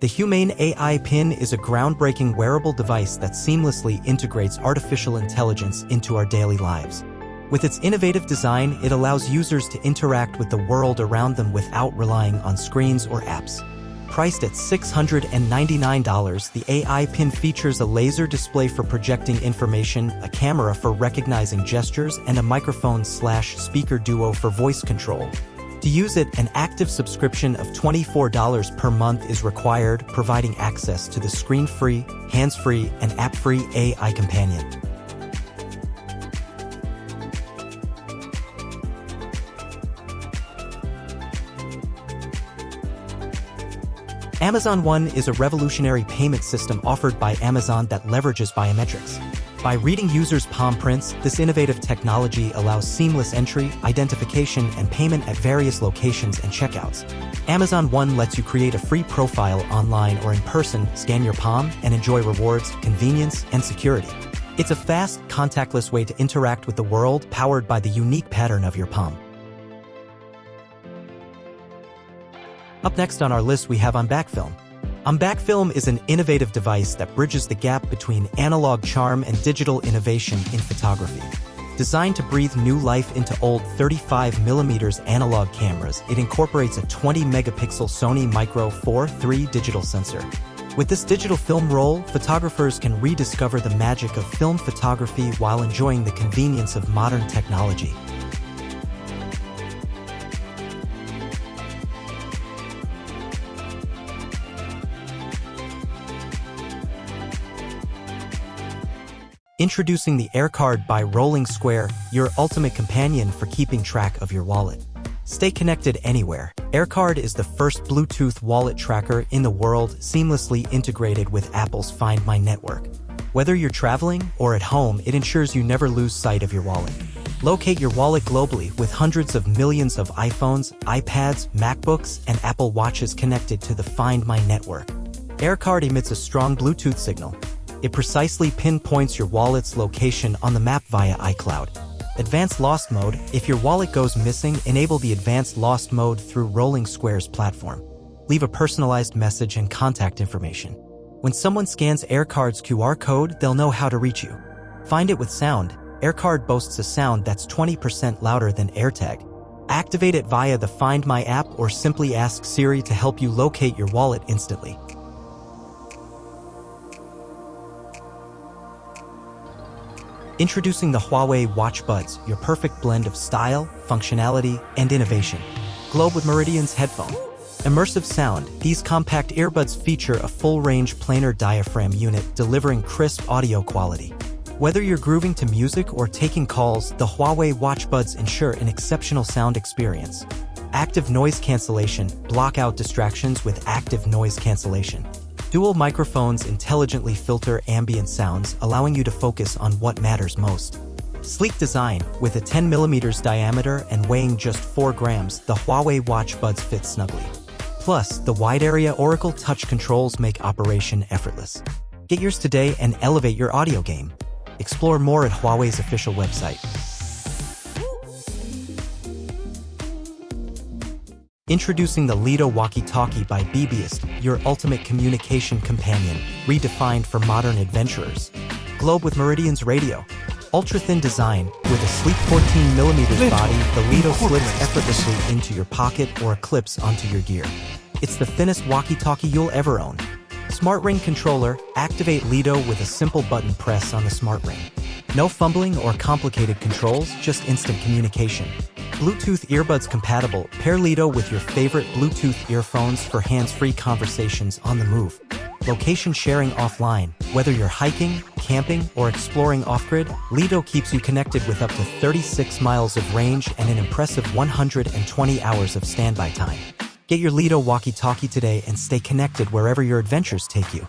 The Humane AI Pin is a groundbreaking wearable device that seamlessly integrates artificial intelligence into our daily lives. With its innovative design, it allows users to interact with the world around them without relying on screens or apps. Priced at $699, the AI Pin features a laser display for projecting information, a camera for recognizing gestures, and a microphone/speaker duo for voice control. To use it, an active subscription of $24 per month is required, providing access to the screen-free, hands-free, and app-free AI companion. Amazon One is a revolutionary payment system offered by Amazon that leverages biometrics. By reading users' palm prints, this innovative technology allows seamless entry, identification, and payment at various locations and checkouts. Amazon One lets you create a free profile online or in person, scan your palm, and enjoy rewards, convenience, and security. It's a fast, contactless way to interact with the world, powered by the unique pattern of your palm. Up next on our list we have OnBackFilm. OnBackFilm is an innovative device that bridges the gap between analog charm and digital innovation in photography. Designed to breathe new life into old 35mm analog cameras, it incorporates a 20-megapixel Sony Micro Four 3 digital sensor. With this digital film roll, photographers can rediscover the magic of film photography while enjoying the convenience of modern technology. Introducing the AirCard by Rolling Square, your ultimate companion for keeping track of your wallet. Stay connected anywhere. AirCard is the first Bluetooth wallet tracker in the world, seamlessly integrated with Apple's Find My network. Whether you're traveling or at home, it ensures you never lose sight of your wallet. Locate your wallet globally with hundreds of millions of iPhones, iPads, MacBooks, and Apple Watches connected to the Find My network. AirCard emits a strong Bluetooth signal. It precisely pinpoints your wallet's location on the map via iCloud. Advanced Lost Mode. If your wallet goes missing, enable the Advanced Lost Mode through Rolling Square's platform. Leave a personalized message and contact information. When someone scans AirCard's QR code, they'll know how to reach you. Find it with sound. AirCard boasts a sound that's 20% louder than AirTag. Activate it via the Find My app or simply ask Siri to help you locate your wallet instantly. Introducing the Huawei Watch Buds, your perfect blend of style, functionality, and innovation. Globe with Meridian's headphone. Immersive sound. These compact earbuds feature a full-range planar diaphragm unit delivering crisp audio quality. Whether you're grooving to music or taking calls, the Huawei Watch Buds ensure an exceptional sound experience. Active noise cancellation. Block out distractions with active noise cancellation. Dual microphones intelligently filter ambient sounds, allowing you to focus on what matters most. Sleek design. With a 10mm diameter and weighing just 4 grams, the Huawei Watch Buds fit snugly. Plus, the wide-area Oracle touch controls make operation effortless. Get yours today and elevate your audio game. Explore more at Huawei's official website. Introducing the Lido Walkie-Talkie by BBeast, your ultimate communication companion, redefined for modern adventurers. Globe with Meridian's radio. Ultra-thin design, with a sleek 14mm body, the Lido slips effortlessly into your pocket or clips onto your gear. It's the thinnest walkie-talkie you'll ever own. Smart Ring controller. Activate Lido with a simple button press on the Smart Ring. No fumbling or complicated controls, just instant communication. Bluetooth earbuds compatible. Pair Lido with your favorite Bluetooth earphones for hands-free conversations on the move. Location sharing offline. Whether you're hiking, camping, or exploring off-grid, Lido keeps you connected with up to 36 miles of range and an impressive 120 hours of standby time. Get your Lido walkie-talkie today and stay connected wherever your adventures take you.